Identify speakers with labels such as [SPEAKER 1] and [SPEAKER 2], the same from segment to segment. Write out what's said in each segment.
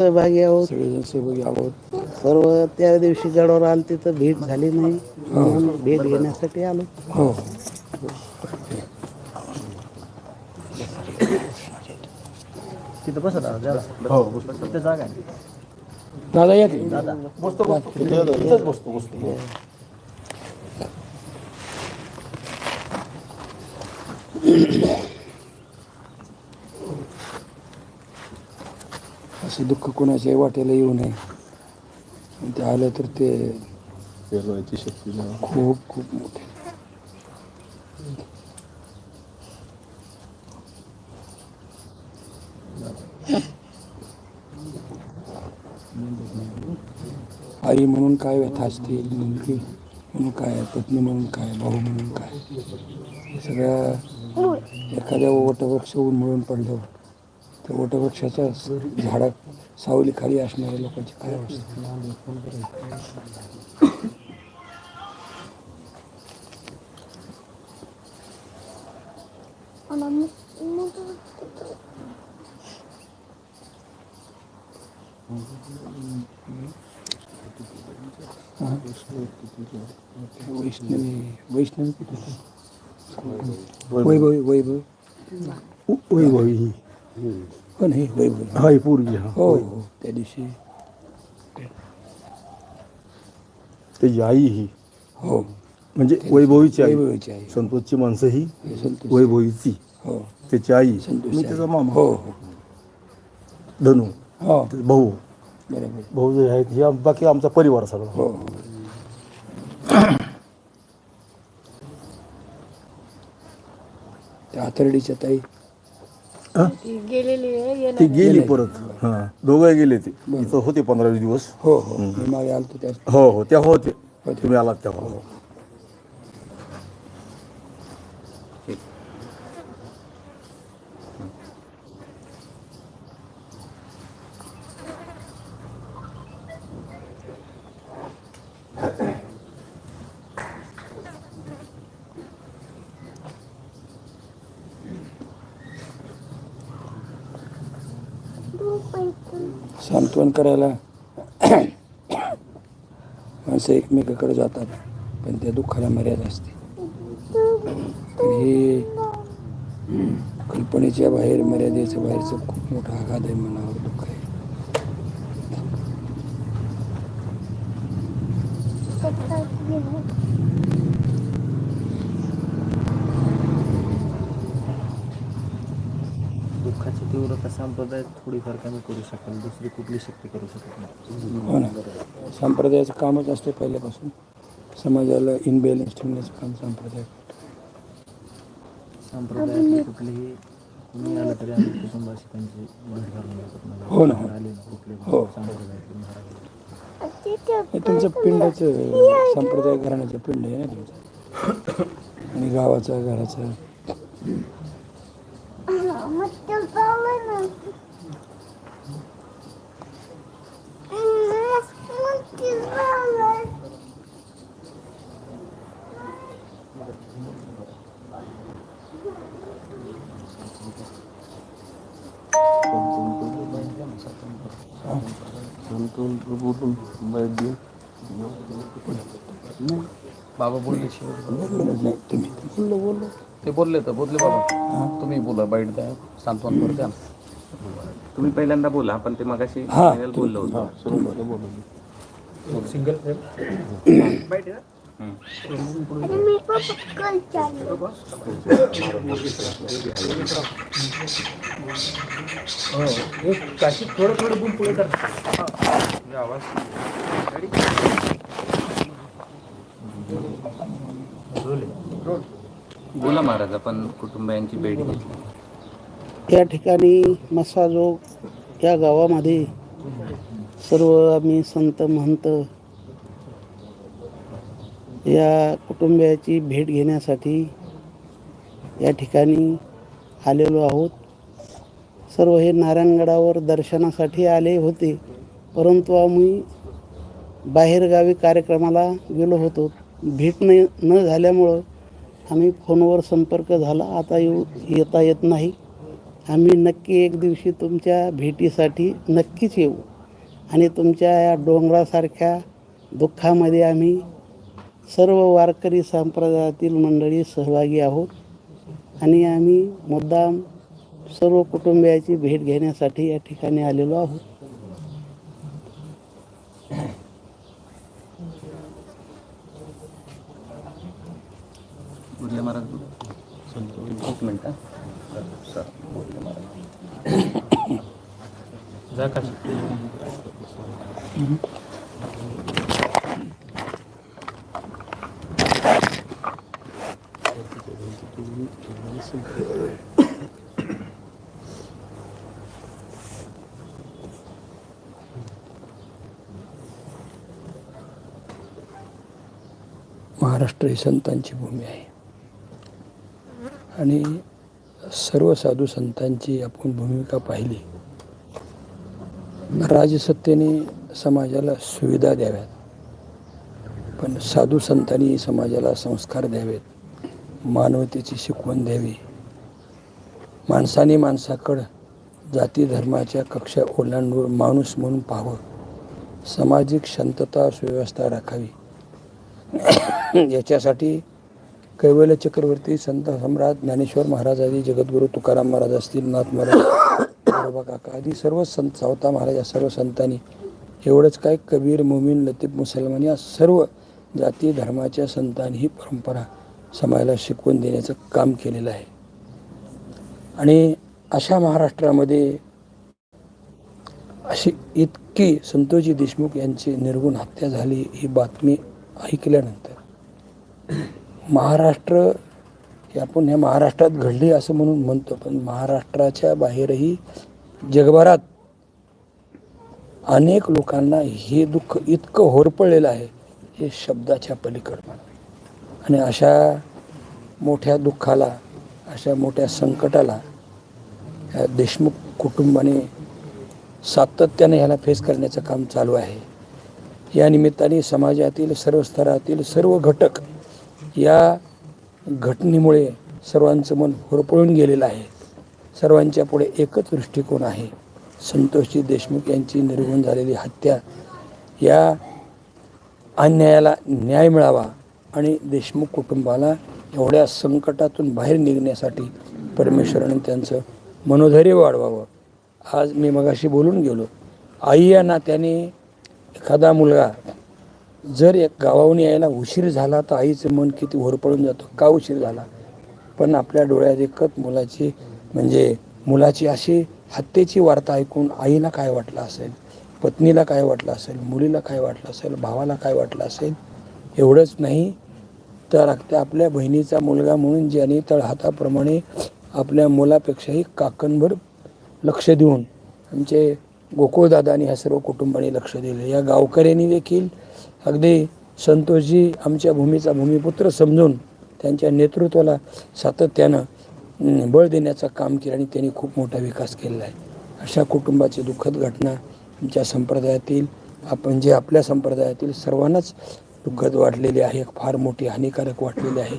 [SPEAKER 1] सहभागी आहोत.
[SPEAKER 2] सगळेजण सहभागी आहोत.
[SPEAKER 1] सर्व त्या दिवशी गडावर आले तिथं भेट झाली नाही म्हणून भेट घेण्यासाठी आलो.
[SPEAKER 2] हो
[SPEAKER 3] तिथं बसा दादा. हो बसतो जागा आहे.
[SPEAKER 2] दादा या की.
[SPEAKER 3] दादा
[SPEAKER 2] बसतो. असे दुःख कोणाच्याही वाट्याला येऊ नये. ते आलं तर ते
[SPEAKER 4] पेरवायची शक्ती
[SPEAKER 2] खूप खूप मोठी. आई म्हणून काय व्यथा असतील, मुलगी म्हणून काय, पत्नी म्हणून काय, भाऊ म्हणून काय, सगळ्या एखाद्या वटवृक्ष उन्मळून पडल्यावर त्या वटवृक्षाच्या झाडात सावली खाली असणाऱ्या लोकांची काय अवस्था. वैष्णवी
[SPEAKER 4] वैभवी
[SPEAKER 2] हो नाही वैभवी
[SPEAKER 4] हाय पूर्वी
[SPEAKER 2] हो हो त्या दिवशी
[SPEAKER 4] त्याची आई ही
[SPEAKER 2] हो
[SPEAKER 4] म्हणजे वैभवीची आई.
[SPEAKER 2] वैभवीची आई.
[SPEAKER 4] संतोषची माणसं ही
[SPEAKER 2] संतोष
[SPEAKER 4] वैभवीची
[SPEAKER 2] हो
[SPEAKER 4] त्याची आई.
[SPEAKER 2] संतोष
[SPEAKER 4] मी त्याचा मामा
[SPEAKER 2] हो हो
[SPEAKER 4] धनु
[SPEAKER 2] हो
[SPEAKER 4] भाऊ
[SPEAKER 2] बरोबर
[SPEAKER 4] भाऊ जे आहेत हे बाकी आमचा परिवार सगळा.
[SPEAKER 2] हो त्या आतरडीच्या ताई
[SPEAKER 4] ती गेली परत. हा दोघं गेले ते इथं होते 15-20 दिवस.
[SPEAKER 2] हो हो मी मागे आलतो त्या
[SPEAKER 4] हो हो त्या होते तुम्ही आलात तेव्हा.
[SPEAKER 2] सांत्वन करायला माणसं एकमेकाकडे जातात पण त्या दुःखाला मर्यादा असते. पण हे कल्पनेच्या बाहेर मर्यादेच्या बाहेरचं खूप मोठा आघात आहे, मनावर दुःख आहे.
[SPEAKER 3] दुःखाची तीव्रता संप्रदाय थोडीफार कमी करू शकेल, दुसरी कुठली शक्ती करू शकत नाही.
[SPEAKER 2] हो ना. संप्रदायाचं कामच असते पहिल्यापासून समाजाला इनबॅलन्स ठेवण्याचं काम संप्रदाय.
[SPEAKER 3] संप्रदायातली कुठलीही कुणी आलं तरी आम्ही कुटुंबाशी त्यांची भेट घालून जातात नाही.
[SPEAKER 2] हो ना.
[SPEAKER 3] आले ना कुठले
[SPEAKER 2] हो.
[SPEAKER 3] संप्रदायातले महाराज
[SPEAKER 2] हे तुमचं पिंडाचं संप्रदाय घराण्याचं पिंड आहे ना तुमचं आणि गावाचा घराचा.
[SPEAKER 3] बाबा बोलले
[SPEAKER 2] नाही तुम्ही बोललो
[SPEAKER 3] ते बोलले बाबा तुम्ही बोला बाईट द्या सांत्वन करते.
[SPEAKER 5] तुम्ही पहिल्यांदा बोला पण ते मगाशी
[SPEAKER 2] हा
[SPEAKER 5] बोललो होतो.
[SPEAKER 3] सिंगल काशी थोडं गुण पुढे कर.
[SPEAKER 5] बोला महाराज, आपण कुटुंबियांची भेट घेतली.
[SPEAKER 1] या ठिकाणी मसाजोग या गावामध्ये सर्व आम्ही संत महंत या कुटुंबियाची भेट घेण्यासाठी या ठिकाणी आलेलो आहोत. सर्व हे नारायणगडावर दर्शनासाठी आले होते, परंतु आम्ही बाहेरगावी कार्यक्रमाला गेलो होतो. भेट न झाल्यामुळं आम्ही फोनवर संपर्क झाला. आता येता येत नाही. आम्ही नक्की एक दिवशी तुमच्या भेटीसाठी नक्कीच येऊ. आणि तुमच्या या डोंगरासारख्या दुःखामध्ये आम्ही सर्व वारकरी संप्रदायातील मंडळी सहभागी आहोत आणि आम्ही मुद्दाम सर्व कुटुंबियाची भेट घेण्यासाठी या ठिकाणी आलेलो आहोत.
[SPEAKER 5] उरले महाराज एक मिनिट हा. सर उरले महाराज
[SPEAKER 3] जा का
[SPEAKER 2] महाराष्ट्र ही संतांची भूमी आहे आणि सर्व साधू संतांची आपण भूमिका पाहिली. राजसत्तेने समाजाला सुविधा द्याव्यात, पण साधू संतांनी समाजाला संस्कार द्यावेत, मानवतेची शिकवण द्यावी. माणसाने माणसाकडं जाती धर्माच्या कक्षा ओलांडून माणूस म्हणून पाहावं, सामाजिक शांतता सुव्यवस्था राखावी. याच्यासाठी कैवल्य चक्रवर्ती, संत सम्राट ज्ञानेश्वर महाराज आदी, जगद्गुरू तुकाराम महाराज असतील, नाथ महाराज, गोरोबा काका आदी सर्व संत, सावता महाराज या सर्व संतांनी, एवढंच काय कबीर, मुमीन, लतीफ, मुसलमान या सर्व जाती धर्माच्या संतांनी ही परंपरा समाजाला शिकवून देण्याचं काम केलेलं आहे. आणि अशा महाराष्ट्रामध्ये अशी इतकी संतोषजी देशमुख यांची निर्गुण हत्या झाली ही बातमी ऐकल्यानंतर महाराष्ट्र हे आपण ह्या महाराष्ट्रात घडली असं म्हणून म्हणतो, पण महाराष्ट्राच्या बाहेरही जगभरात अनेक लोकांना हे दुःख इतकं होरपळलेलं आहे हे शब्दाच्या पलीकडं. आणि अशा मोठ्या दुःखाला, अशा मोठ्या संकटाला ह्या देशमुख कुटुंबाने सातत्याने ह्याला फेस करण्याचं काम चालू आहे. या निमित्ताने समाजातील सर्व स्तरातील सर्व घटक या घटनेमुळे सर्वांचं मन होरपळून गेलेलं आहे. सर्वांच्या पुढे एकच दृष्टिकोन आहे, संतोषजी देशमुख यांची निर्गुण झालेली हत्या, या अन्यायाला न्याय मिळावा आणि देशमुख कुटुंबाला एवढ्या संकटातून बाहेर निघण्यासाठी परमेश्वराने त्यांचं मनोधैर्य वाढवावं. आज मी मगाशी बोलून गेलो, आई या नात्याने एखादा मुलगा जर एक गावाहून यायला उशीर झाला तर आईचं मन किती होरपळून जातं, का उशीर झाला. पण आपल्या डोळ्यात एकच मुलाची म्हणजे मुलाची अशी हत्येची वार्ता ऐकून आईला काय वाटलं असेल, पत्नीला काय वाटलं असेल, मुलीला काय वाटलं असेल, भावाला काय वाटलं असेल. एवढंच नाही तर आपल्या बहिणीचा मुलगा म्हणून ज्याने तळहाताप्रमाणे आपल्या मुलापेक्षाही काकणभर लक्ष देऊन आमचे गोकुळदादा आणि ह्या सर्व कुटुंबाने लक्ष दिले. या गावकऱ्यांनी देखील अगदी संतोषजी आमच्या भूमीचा भूमिपुत्र समजून त्यांच्या नेतृत्वाला सातत्यानं बळ देण्याचं काम केलं आणि त्यांनी खूप मोठा विकास केलेला आहे. अशा कुटुंबाची दुःखद घटना आमच्या संप्रदायातील, आपण जे आपल्या संप्रदायातील सर्वांनाच दुःखद वाटलेली आहे, फार मोठी हानिकारक वाटलेली आहे.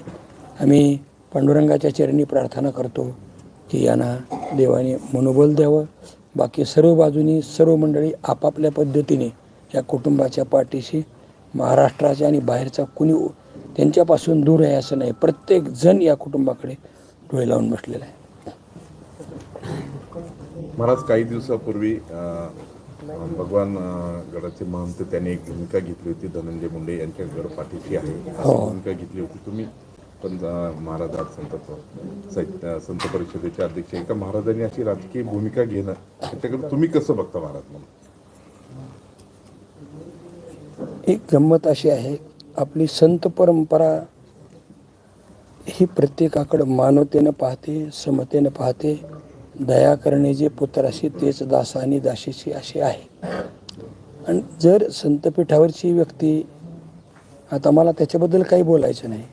[SPEAKER 2] आम्ही पांडुरंगाच्या चरणी प्रार्थना करतो की यांना देवाने मनोबल द्यावं. बाकी सर्व बाजूनी सर्व मंडळी आपापल्या पद्धतीने या कुटुंबाच्या पाठीशी, महाराष्ट्राच्या आणि बाहेरचा कुणी त्यांच्यापासून दूर आहे असं नाही, प्रत्येक जण या कुटुंबाकडे डोळे लावून बसलेला आहे.
[SPEAKER 6] महाराज काही दिवसापूर्वी भगवान गडाचे महंत त्यांनी एक भूमिका घेतली होती, धनंजय मुंडे यांच्या गड पाठीशी आहे अशी भूमिका घेतली होती. तुम्ही पण महाराज संत परिषदेचे अध्यक्ष, एका महाराजांनी अशी राजकीय भूमिका घेणं त्याच्याकडे तुम्ही कसं बघता महाराज म्हणून?
[SPEAKER 2] एक गंमत अशी आहे, आपली संत परंपरा ही प्रत्येकाकडं मानवतेनं पाहते, समतेनं पाहते. दया करण्याचे पुत्राशी तेच दासा आणि दाशीची अशी आहे. आणि जर संतपीठावरची व्यक्ती, आता मला त्याच्याबद्दल काही बोलायचं नाही,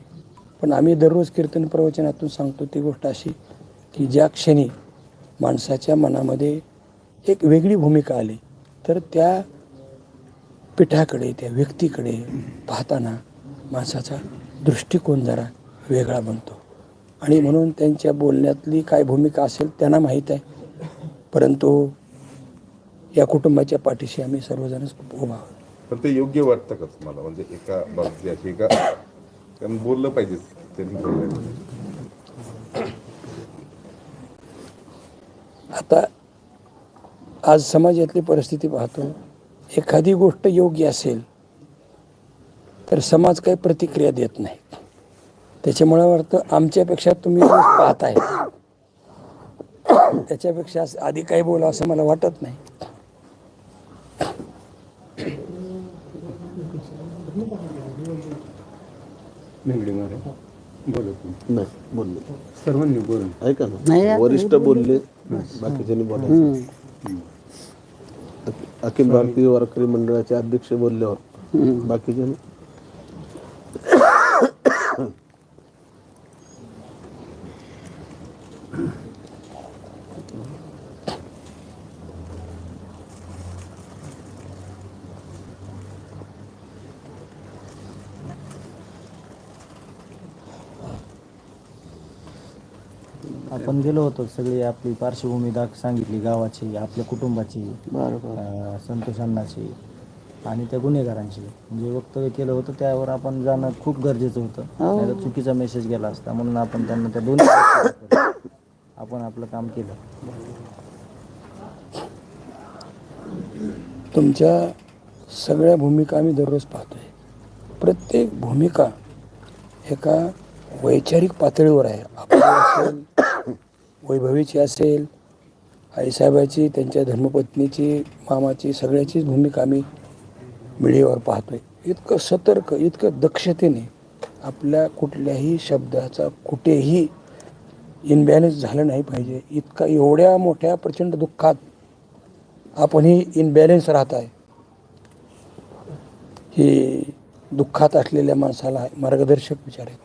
[SPEAKER 2] पण आम्ही दररोज कीर्तन प्रवचनातून सांगतो ती गोष्ट अशी की ज्या क्षणी माणसाच्या मनामध्ये एक वेगळी भूमिका आली तर त्या पीठाकडे, त्या व्यक्तीकडे पाहताना माणसाचा दृष्टिकोन जरा वेगळा बनतो. आणि म्हणून त्यांच्या बोलण्यातली काय भूमिका असेल त्यांना माहीत आहे. परंतु या कुटुंबाच्या पाठीशी आम्ही सर्वजणच उभा आहोत.
[SPEAKER 6] पण ते योग्य वाटतं का तुम्हाला? म्हणजे एका बाबतीत अशी का कारण बोललं पाहिजे, त्यांनी बोललं पाहिजे.
[SPEAKER 2] आता आज समाजातली परिस्थिती पाहतो, एखादी गोष्ट योग्य असेल तर समाज काही प्रतिक्रिया देत नाही. त्याच्यामुळे वाटतं आमच्यापेक्षा तुम्ही जो पाहताय त्याच्यापेक्षा आधी काही बोला असं मला वाटत नाही.
[SPEAKER 4] नाही बोलले
[SPEAKER 5] सर्वांनी बोलून
[SPEAKER 4] ऐका ना, वरिष्ठ बोलले, बाकीच्यांनी बोलायचं. अखिल भारतीय वारकरी मंडळाचे अध्यक्ष बोलल्यावर बाकीच्यांनी
[SPEAKER 3] आपण गेलो होतो, सगळी आपली पार्श्वभूमी सांगितली, गावाची, आपल्या कुटुंबाची, संतोष अण्णाची आणि त्या गुन्हेगारांची जे वक्तव्य केलं होतं त्यावर आपण जाणं खूप गरजेचं होतं. नाहीतर चुकीचा मेसेज गेला असता. म्हणून आपण त्यांना त्या दोन्ही आपण आपलं काम केलं.
[SPEAKER 2] तुमच्या सगळ्या भूमिका आम्ही दररोज पाहतोय. प्रत्येक भूमिका एका वैचारिक पातळीवर आहे. आपली असेल, वैभवीची असेल, आईसाहेबाची, त्यांच्या धर्मपत्नीची, मामाची, सगळ्याचीच भूमिका आम्ही मीडियावर पाहतोय. इतकं सतर्क, इतकं दक्षतेने आपल्या कुठल्याही शब्दाचा कुठेही इनबॅलन्स झालं नाही पाहिजे. इतका एवढ्या मोठ्या प्रचंड दुःखात आपणही इनबॅलन्स राहत आहे. हे दुःखात असलेल्या माणसाला मार्गदर्शक विचार आहेत.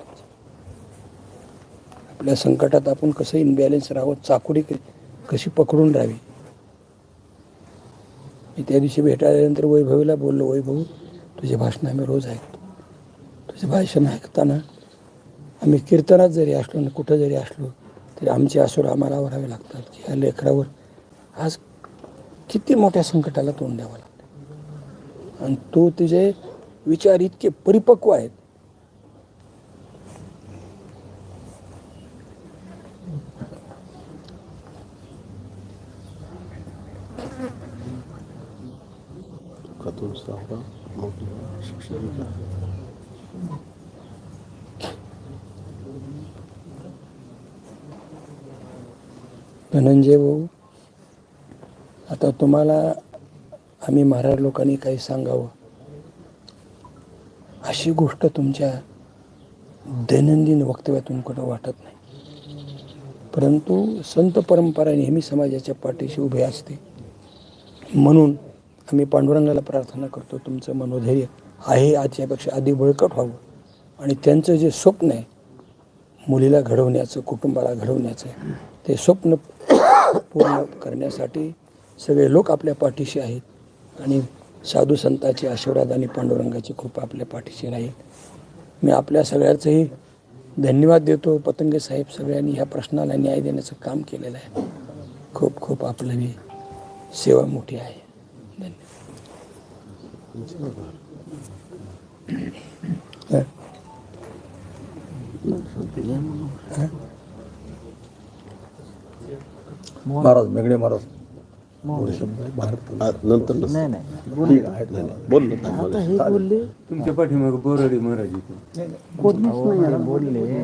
[SPEAKER 2] आपल्या संकटात आपण कसं इनबॅलन्स राहावं, चाकोरी कशी पकडून राहावी. मी त्या दिवशी भेटायल्यानंतर वैभवीला बोललो, वैभव तुझे भाषण आम्ही रोज ऐकतो. तुझे भाषण ऐकताना आम्ही कीर्तनात जरी असलो आणि कुठं जरी असलो तरी आमचे आसूर आम्हाला आवरावे लागतात की ह्या लेकरावर आज किती मोठ्या संकटाला तोंड द्यावं लागतं. आणि तो तुझे विचार इतके परिपक्व आहेत. धनंजय भाऊ, आता तुम्हाला आम्ही महाराज लोकांनी काही सांगावं अशी गोष्ट तुमच्या दैनंदिन वक्तव्यातून कुठं वाटत नाही. परंतु संत परंपरा नेहमी समाजाच्या पाठीशी उभी असते. म्हणून आम्ही पांडुरंगाला प्रार्थना करतो, तुमचं मनोधैर्य आहे आजच्यापेक्षा अधिक बळकट व्हावं आणि त्यांचं जे स्वप्न आहे मुलीला घडवण्याचं, कुटुंबाला घडवण्याचं, ते स्वप्न पूर्ण करण्यासाठी सगळे लोक आपल्या पाठीशी आहेत आणि साधू संतांचे आशीर्वाद आणि पांडुरंगाची कृपा आपल्या पाठीशी राहील. मी आपल्या सगळ्याचंही धन्यवाद देतो. पतंगे साहेब सगळ्यांनी ह्या प्रश्नाला न्याय देण्याचं काम केलेलं आहे. खूप खूप आपलं ही सेवा मोठी आहे.
[SPEAKER 4] महाराज मेघडे महाराज नंतर
[SPEAKER 3] नाही
[SPEAKER 4] ठीक आहे, बोल
[SPEAKER 5] तुमच्या पाठीमाग बोराडी महाराज
[SPEAKER 3] बोलले,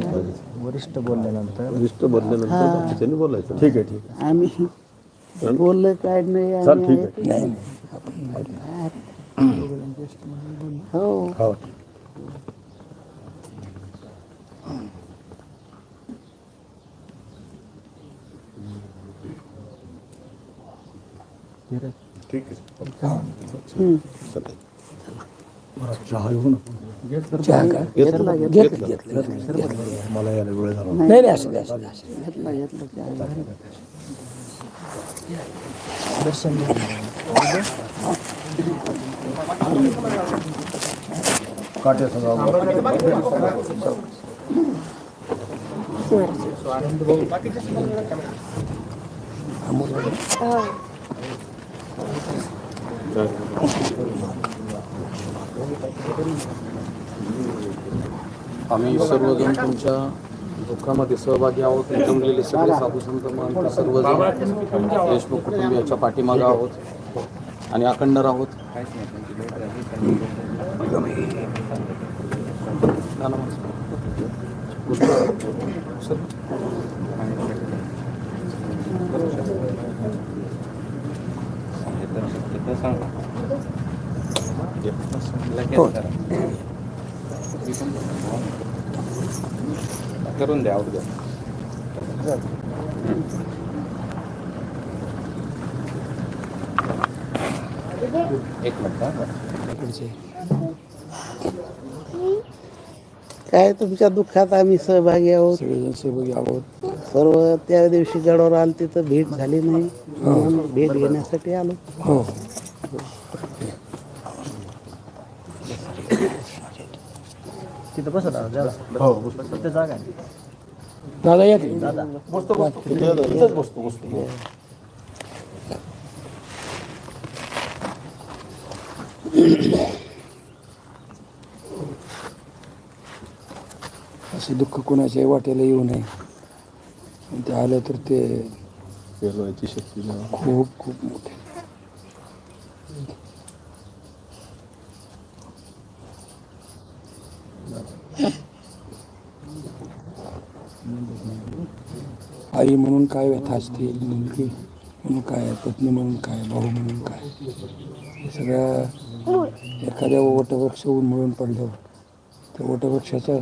[SPEAKER 3] वरिष्ठ बोलल्यानंतर
[SPEAKER 4] बाकीच्यांनी बोलायचं. ठीक आहे, ठीक आहे.
[SPEAKER 1] आम्ही बोललं काय नाही.
[SPEAKER 4] चल ठीक आहे.
[SPEAKER 1] हो
[SPEAKER 4] हो.
[SPEAKER 6] ठीक आहे.
[SPEAKER 4] चहा घेऊन
[SPEAKER 2] चहा का? घेतलं.
[SPEAKER 4] मला यायला वेळ झाला.
[SPEAKER 2] नाही असं द्या.
[SPEAKER 3] दर्शन
[SPEAKER 4] काट्या सगळं
[SPEAKER 5] आम्ही सर्वजण तुमच्या दुःखामध्ये सहभागी आहोत. जमलेले सगळे साधू संत महंत सर्वजण देशमुख कुटुंबियाच्या पाठीमागे आहोत आणि अखंड आहोत. करून द्या आवड द्या. एक मिनिट.
[SPEAKER 1] काय तुमच्या दुःखात आम्ही सहभागी आहोत.
[SPEAKER 2] सगळेजण सहभागी आहोत.
[SPEAKER 1] सर्व त्या दिवशी गडावर आले तिथं भेट झाली नाही, म्हणून भेट घेण्यासाठी आलो.
[SPEAKER 2] हो
[SPEAKER 3] तिथं बसा दादा, जागा बसते जागा आहे.
[SPEAKER 2] दादा या की.
[SPEAKER 3] दादा
[SPEAKER 4] इथंच बसतो.
[SPEAKER 2] असे दुःख कोणाच्याही वाट्याला येऊ नये. आणि ते आलं तर ते
[SPEAKER 4] पेरवायची शक्ती नाही.
[SPEAKER 2] खूप खूप मोठे. आई म्हणून काय व्यथा असतील, मुलगी म्हणून काय, पत्नी म्हणून काय, भाऊ म्हणून काय, हे सगळ्या एखाद्या वटवृक्ष मिळून पडल्यावर त्या वटवृक्षाच्या